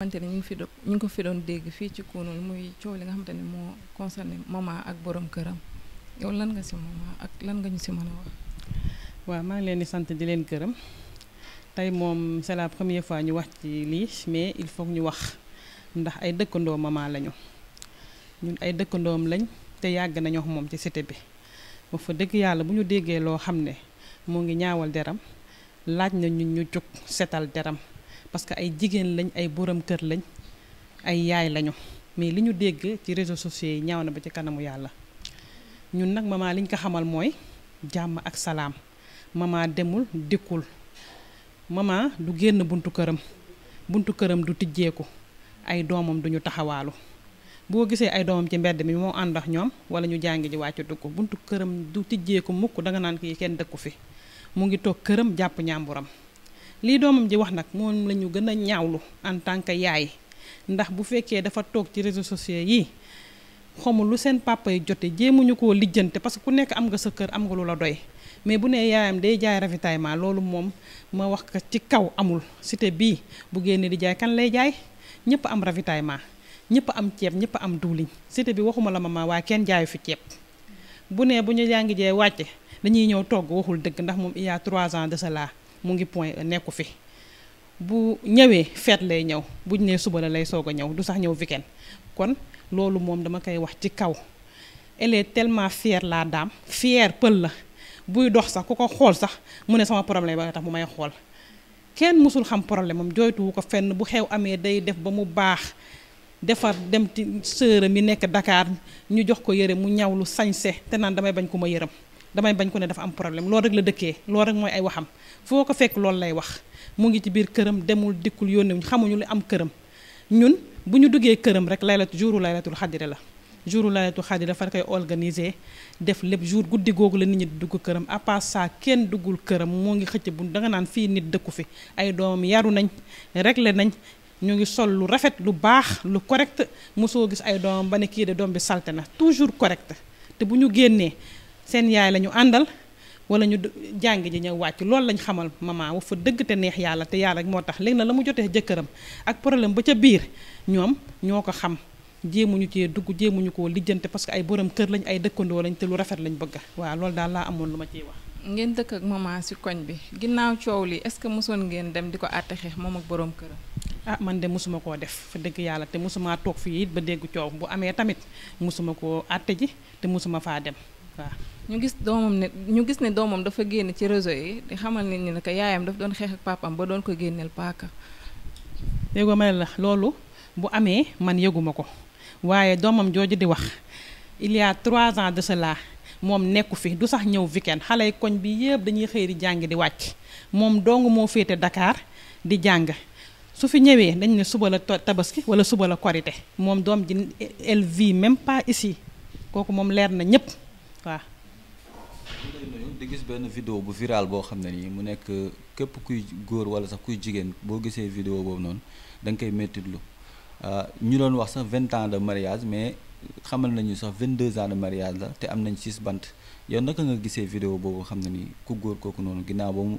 xamante ne ñu ngi ko fi doon dégg fii ci Kounoune muy coow li nga xamante ne moo concerné maman ak borom këram yow lan nga ci maman ak lan nga ñu ci mën a wax. waaw maa ngi leen di sant di leen gërëm tey moom c'est la première fois ñu wax ci lii mais il faut ñu wax ndax ay dëkkandoo maman lañu ñun ay dëkkandoom lañ te yàgg nañoo moom ci cité bi ba fa dëgg yàlla bu ñu déggee loo xam ne moo ngi ñaawal deram laaj na ñun ñu jóg setal deram. parce que ay jigéen lañ ay borom kër lañ ay yaay lañu mais li ñu dégg ci réseaux sociaux yi ñaaw na ba ci kanamu yàlla ñun nag maman liñ ko xamal mooy jàmm ak salaam maman demul dikkul maman du génn buntu këram du tijjeeku ay doomam duñu taxawaalu boo gisee ay doomam ci mbedd mi moo ànd ak ñoom wala ñu jàngi ji wàcc dugg buntu këram du tijjeeku mukk danga naan kii kenn dëkku fi mu ngi toog këram jàpp ñàmburam lii doomam ji wax nag moom la ñu gën a ñaawlu en tant que yaay ndax bu fekkee dafa toog ci réseaux sociaux yi xamul lu seen papa yi jote jéemuñu koo lijjante parce que ku nekk am nga sa kër am nga lu la doy mais bu nee yaayam day jaay ravitaillement loolu moom ma wax ko ci kaw amul cité bii bu génnee di jaay kan lay jaay ñëpp am ravitaillement ñëpp am ceeb ñëpp am duuliñ cité bi waxuma la mama waaye kenn jaayu fi ceeb bu nee bu ñu jàngi jee wàcce dañuy ñëw togg waxul dëgg ndax moom il y a 3 ans de cela mu ngi point nekku fi bu ñëwee feet lay ñëw buñ nee suba la lay soog a ñëw du sax ñëw weekend kon loolu moom dama koy wax ci kaw elle est tellement fière la dame fière pël la buy dox sax ku ko xool sax mu ne sama problème ba tax mu may xool kenn mësul xam problème am jooytuwu ko fenn bu xew amee day def ba mu baax defar dem ci sœur mi nekk Dakar ñu jox ko yëre mu ñawlu sañse te naan damay bañ ku ma yërëm damay bañ ko ne dafa am problème loolu rek la dëkkee loolu rek mooy ay waxam foo ko fekk loolu lay wax mu ngi ci biir këram demul dikkul yónnewuñ xamuñu lu am këram ñun bu ñu duggee këram rek jouru laylatul xadri la jouru laylatul xadri dafa koy organiser def lépp jour guddi googu la nit ñi di dugg këram à part ça kenn duggul këram moo ngi xëcc bu danga naan fii nit dëkku fi ay doomam yaru nañ réglé nañ ñu ngi sol lu rafet lu baax lu correct mosoo gis ay doomam ba ne kii de doom bi salte na toujours correct te bu ñu génnee seen yaay la ñu àndal wala ñu jàng ji ñëw wàcc loolu lañ xamal maman wa fa dëgg te neex yàlla te yàlla rek moo tax léegi na la mu jotee jëkkëram ak problème ba ca biir ñoom ñoo ko xam jéemuñu cee dugg jéemuñu koo lijjante parce que ay borom kër lañ ay dëkkandoo lañ te lu rafet lañ bëgg waaw loolu daal laa amoon lu ma ciy wax. ngeen dëkk ak maman ci koñ bi ginnaaw coow li est-ce que mosoon ngeen dem di ko àtte xeex moom ak borom këram. ah man de mosuma koo def fa dëgg yàlla te mosuma toog fii it ba dégg coow bu amee tamit mosuma koo àtte ji te mosuma faa dem waaw. ñu gis ne doomam dafa génn ci réseau yi di xamal nit ñi ne que yaayam daf doon xeex ak papam ba doon ko génneel paaka. yëgoo ma la loolu bu amee man yëguma ko waaye doomam jooju di wax il y a 3 ans de cela moom nekku fi du sax ñëw weekend xale yi koñ bi yëpp dañuy xëy di jàng di wàcc moom dong moo féete Dakar di jàng su fi ñëwee dañ ne suba la tabaski wala suba la korité moom doom ji elle vit même pas ici kooku moom leer na ñëpp waaw. di gis benn vidéo bu viral boo xam ne nii mu nekk képp kuy góor wala sax kuy jigéen boo gisee vidéo boobu noonu da nga koy mettitlu ñu doon wax sax 20 ans de mariage mais xamal nañu sax 22 ans de mariage la te am nañ 6 bant yow naka nga gisee vidéo boobu xam ne nii ku góor kooku noonu ginnaaw ba mu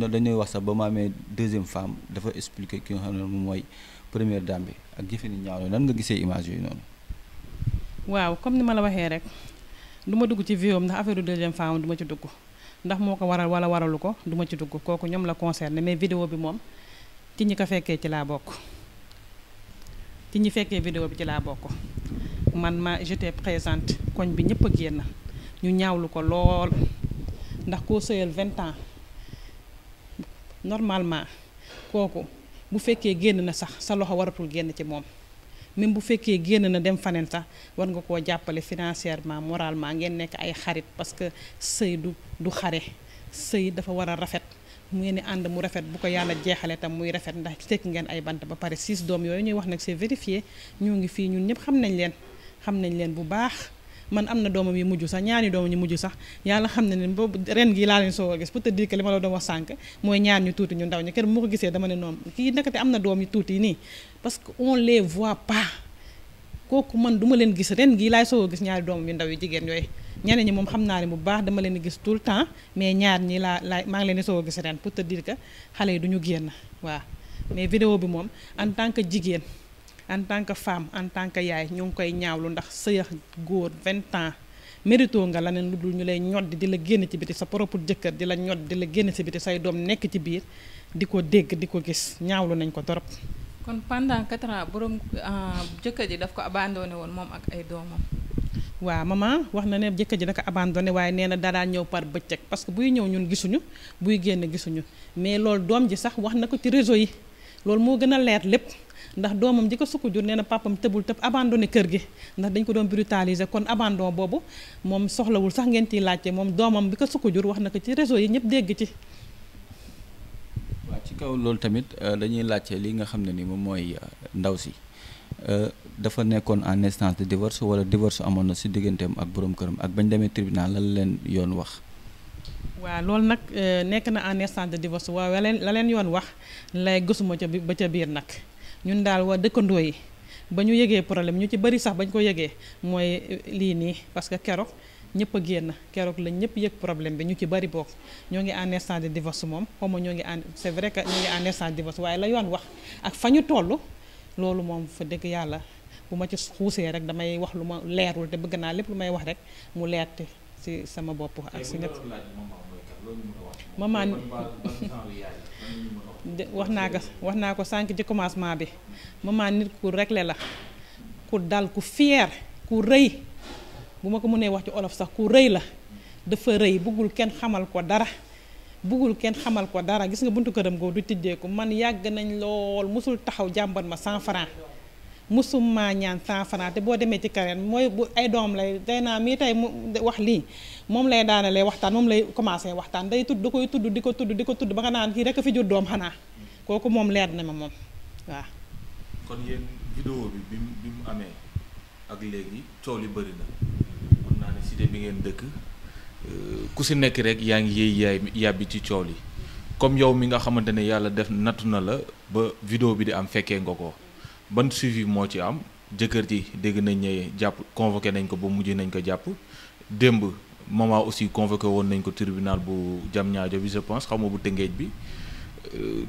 dañuy wax sax ba mu amee deuxième femme dafa expliquer ki nga xam ne moom mooy première dame bi ak jëfe ni ñaaw nan nga gisee image yooyu noonu. waaw comme ni ma la waxee rek. du ma dugg ci viom ndax affaire deuxième femme du ma ci dugg ndax moo ko waral wala waralu ko du ma ci dugg kooku ñoom la concerné mais vidéo bi moom ci ñi ko fekkee ci laa bokk ci ñi fekkee vidéo bi ci laa bokk man ma j'étais présente koñ bi ñëpp a génn ñu ñaawlu ko lool ndax koo sëyal 20 ans normalement kooku bu fekkee génn na sax sa loxo waratul génn ci moom même bu fekkee génn na dem faneen sax war nga koo jàppale financièrement moralement ngeen nekk ay xarit parce que sëy du xare sëy dafa war a rafet mu ngeen di ànd mu rafet bu ko yàlla jeexalee tam muy rafet ndax tekk ngeen ay bant ba pare 6 doom yooyu ñuy wax nag c'est vérifié ñoo ngi fii ñun ñëpp xam nañ leen bu baax man am na doomam yu mujj sax ñaari doomam yu mujj sax yàlla xam ne boobu ren gi laa leen soog a gis pour te dire que li ma la doon wax sànq mooy ñaar ñu tuuti ñu ndaw ñi kër bu ma ko gisee dama ne noonu kii nekkate am na doom yu tuuti nii parce que on les voit pas kooku man duma leen gis ren gii laay soog a gis ñaari doomam yu ndaw yu jigéen yooyu ñeneen ñi moom xam naa ne bu baax dama leen di gis tout le temps mais ñaar ñi maa ngi leen di soog a gis ren pour te dire que xale yi du ñu génn waaw mais vidéo bi moom en tant que jigéen en tant que femme en tant que yaay ñu ngi koy ñaawlu ndax sëyax góor 20 ans mérito nga leneen lu dul ñu lay ñoddi di la génn ci biti sa propre jëkkër di la ñoddi di la génn ci biti say doom nekk ci biir di ko dégg di ko gis ñaawlu nañ ko torop. kon pendant 4 ans borom jëkkër ji daf ko abandonné woon moom ak ay doomam. waaw maman wax na ne jëkkër ji da ko abandonné waaye nee na daa ñëw par bëccëg parce que buy ñëw ñun gisuñu buy génn gisuñu mais loolu doom ji sax wax na ko ci réseau yi loolu moo gën a leer lépp ndax doomam ji ko sukk jur nee na papam tëbul tëb abandonné kër gi ndax dañ ko doon brutaliser kon abandon boobu moom soxlawul sax ngeen ciy laajte moom doomam bi ko sukk jur wax na ko ci réseau yi ñëpp dégg ci. waaw ci kaw loolu tamit dañuy laajte li nga xam ne ni moom mooy ndaw si dafa nekkoon en instance de divorce wala divorce amoon na si digganteem ak borom këram ak bañ demee tribunal lan leen yoon wax. waaw loolu nag nekk na en instance de divorce waaw la leen yoon wax lay gësuma ca ba ca biir nag ñun daal waa dëkkandoo yi ba ñu yëgee problème ñu ci bari sax bañ ko yëgee mooy lii nii parce que keroog ñëpp a génn keroog lañ ñëpp yëg problème bi ñu ci bari bokk ñoo ngi en instance de divorce moom xaw ma ñoo ngi en c'est vrai que ñoo ngi en instance de divorce waaye la yoon wax ak fa ñu toll loolu moom fa dëgg yàlla bu ma ci xuusee rek damay wax lu ma leerul te bëgg naa lépp lu may wax rek mu leerte ci sama bopp ak ci ñëpp. maman wax naa ko sànq ci commencement bi maman nit ku réglé la ku dal ku fier ku rëy bu ma ko mënee wax ci olof sax ku rëy la dafa rëy bëggul kenn xamal ko dara gis nga buntu këram googu du tijjeeku man yàgg nañ lool musul taxaw jàmbat ma 100 francs musuma ñaan 100 francs te boo demee ci kareen mooy bu ay doom lay day naa mii tey mu wax lii moom lay daanalee waxtaan moom lay commencé waxtaan day tudd da koy tudd di ko tudd ba nga naan kii rek a fi jur doom xanaa kooku moom leer na ma moom waaw. kon yéen vidéo bi mu amee ak léegi coow li bëri na mën naa ne cité bi ngeen dëkk ku si nekk rek yaa ngi yéey yàbbi ci coow li comme yow mi nga xamante ne yàlla def nattu na la ba vidéo bi di am fekkee nga ko. ban suivi moo ci am jëkkër ji dégg nañ ne jàpp convoqué nañ ko ba mujj nañ ko jàpp démb maman aussi convoqué woon nañ ko tribunal bu Diamniadio bi je pense xaw ma bu Tëngéej bi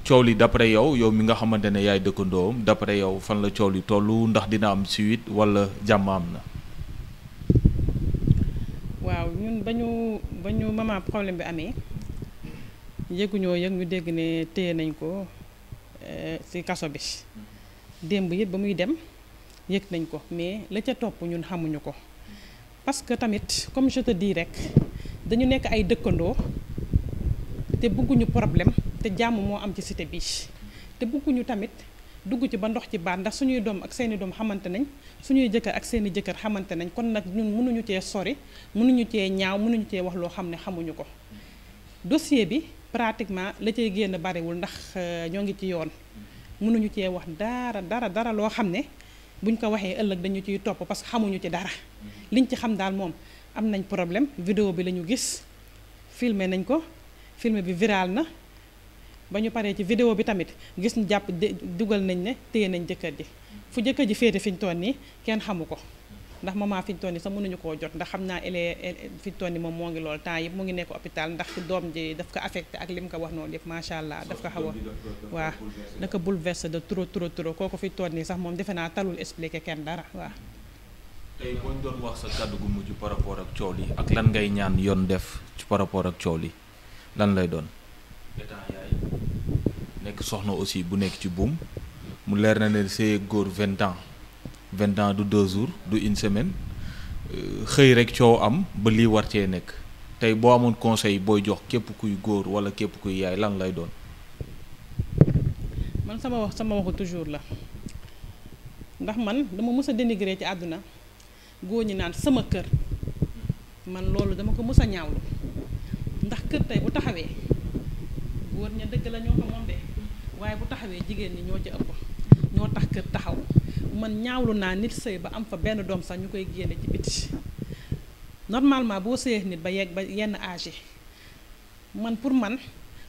coow li d'après yow mi nga xamante ne yaay dëkkandoom d'après yow fan la coow li tollu ndax dina am suite wala jàmm am na. waaw ñun ba ñu maman problème bi amee yëguñoo yëg ñu dégg ne téye nañ ko ci kaso bi. démb yëpp ba muy dem yëg nañ ko mais la ca topp ñun xamuñu ko parce que tamit comme je te dis rek dañu nekk ay dëkkandoo te bëgguñu problème te jàmm moo am ci cité bi te bëgguñu tamit dugg ci ba ndox ci baat ndax suñuy doom ak seeni doom xamante nañ suñuy jëkkër ak seeni jëkkër xamante nañ kon nag ñun mënuñu cee sori mënuñu cee ñaaw mënuñu cee wax loo xam ne xamuñu ko dossier bi pratiquement la cay génn bariwul ndax ñoo ngi ci yoon mënuñu cee wax dara loo xam ne buñ ko waxee ëllëg dañu ciy topp parce que xamuñu ci dara liñ ci xam daal moom am nañ problème vidéo bi la ñu gis filmé nañ ko film bi viral na ba ñu paree ci vidéo bi tamit gis ñu jàpp dugal nañ ne téye nañ jëkkër ji fu jëkkër ji féete fi ñu toon nii kenn xamu ko ndax maman fi ñu toon nii sax mënuñu koo jot ndax xam naa fi ñu toon nii moom moo ngi lool temps yëpp mu ngi nekk hôpital ndax doom ji daf ko affecté ak li mu ko wax noonu yëpp macha allah daf ko xaw a waaw da ko bouleversé de trop kooku fi ñu toon nii sax moom defe naa talul expliqué kenn dara waaw. tey boo ñu doon wax sa kàddu gu mujj par rapport ak coow li ak lan ngay ñaan yoon def ci par rapport ak coow li lan lay doon. état yaay nekk soxna aussi bu nekk ci buum mu leer na ne see góor 20 ans du 2 jours du une semaine xëy rek coow am ba lii war cee nekk tey boo amoon conseil booy jox képp kuy góor wala képp kuy yaay lan lay doon. man sama waxu toujours la ndax man dama mës a dénigrer ci àdduna góor ñi naan sama kër man loolu dama ko mës a ñaawlu ndax kër tey bu taxawee góor ña dëgg la ñoo ko moom de waaye bu taxawee jigéen ñi ñoo ci ëpp ñoo tax kër taxaw man ñaawlu naa nit sëy ba am fa benn doom sax ñu koy génne ci biti normalement boo sëyee nit ba yegg ba yenn âge man pour man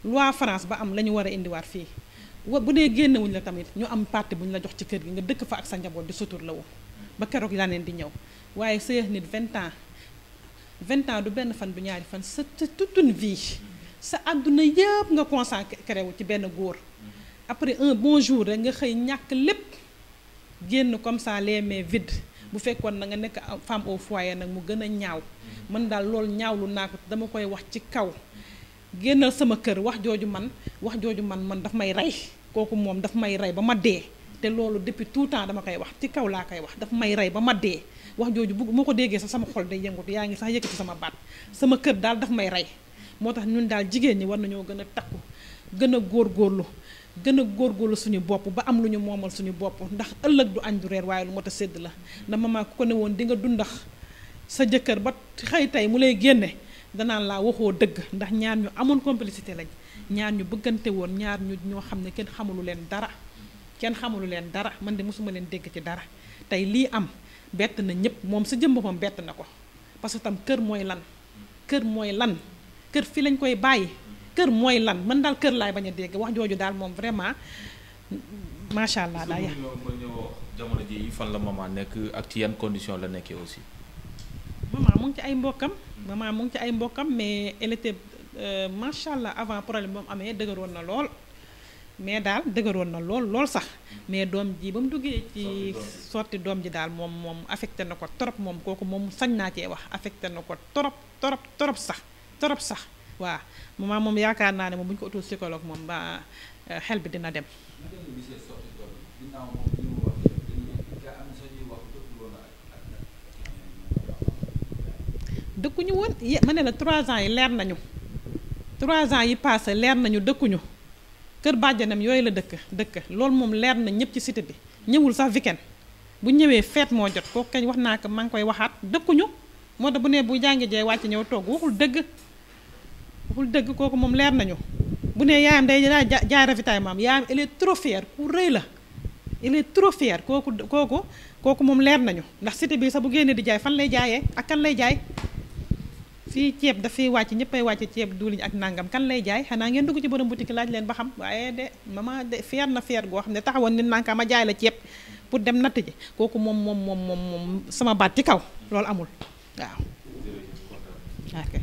loi France ba am la ñu war a indiwaat fii bu dee génnewuñ la tamit ñu am parti bu ñu la jox ci kër gi nga dëkk fa ak sa njaboot di sutur la wu ba keroog yaa neen di ñëw waaye sëyee nit 20 ans du benn fan du ñaari fan c'est toute une vie sa àdduna yëpp nga consacré wu ci benn góor après un bon jour rek nga xëy ñàkk lépp génn comme ça les mains vides bu fekkoon na nga nekk femme au foyer nag mu gën a ñaaw man daal loolu ñaawlu naa ko dama koy wax ci kaw génnal sama kër wax jooju man daf may rey kooku moom daf may rey ba ma dee te loolu depuis tout temps dama koy wax ci kaw laa koy wax daf may rey ba ma dee wax jooju bu moo ko déggee sax sama xol day yëngut yaa ngi sax yëkkati sama baat sama kër daal daf may rey moo tax ñun daal jigéen ñi war nañoo gën a takku gën a góorgóorlu suñu bopp ba am lu ñu moomal suñu bopp ndax ëllëg du añ du reer waaye lu mot a sédd la ndax maman ku ko ne woon di nga dundax sa jëkkër ba xëy tey mu lay génne danaan laa waxoo dëgg ndax ñaar ñu amoon complicité lañ ñaar ñu bëggante woon ñaar ñu ñoo xam ne kenn xamulu leen dara man de mosuma leen dégg ci dara tey lii am bett na ñëpp moom sa jëm boppam bett na ko parce que tam kër mooy lan kër fi lañ koy bàyyi kër mooy lan man daal kër laay bañ a dégg wax jooju daal moom vraiment macha allah. daa yàq jamono ji fan la maman nekk ak ci yan condition la nekkee aussi. maman mu ngi ci ay mbokkam mais elle était macha allah avant problème ba mu amee dëgëroon na lool. mais daal dëgëroon na lool sax mais doom ji ba mu duggee ci sorti doom ji daal moom affecté na ko trop moom kooku moom sañ naa cee wax affecté na ko trop sax waaw moom yaakaar naa ne moom bu ñu ko utul psychologue moom ba xel bi dina dem. dëkkuñu woon ma ne la 3 ans yi leer nañu 3 ans yi passé leer nañu dëkkuñu. kër bàjjanam yooyu la dëkk loolu moom leer na ñëpp ci cité bi ñëwul sax weekend bu ñëwee feet moo jot kooku kañ wax naa ko maa ngi koy waxaat dëkkuñu moo tax bu ne bu jàngi jee wàcc ñëw toog waxul dëgg kooku moom leer nañu bu ne yaayam day jaay ravitaillement yaayam elle est trop fière ku rëy la elle est trop fière kooku moom leer nañu ndax cité bi sax bu génnee di jaay fan lay jaayee ak kan lay jaay fii ceeb dafay wàcc ñëppay wàcc ceeb duuliñ ak nangam kan lay jaay xanaa ngeen dugg ci borom boutique laaj leen ba xam waaye de mama de fier na fier goo xam ne taxawoon nit nanka ma jaay la ceeb pour dem natt ji kooku moom sama baat ci kaw loolu amul waaw. ok.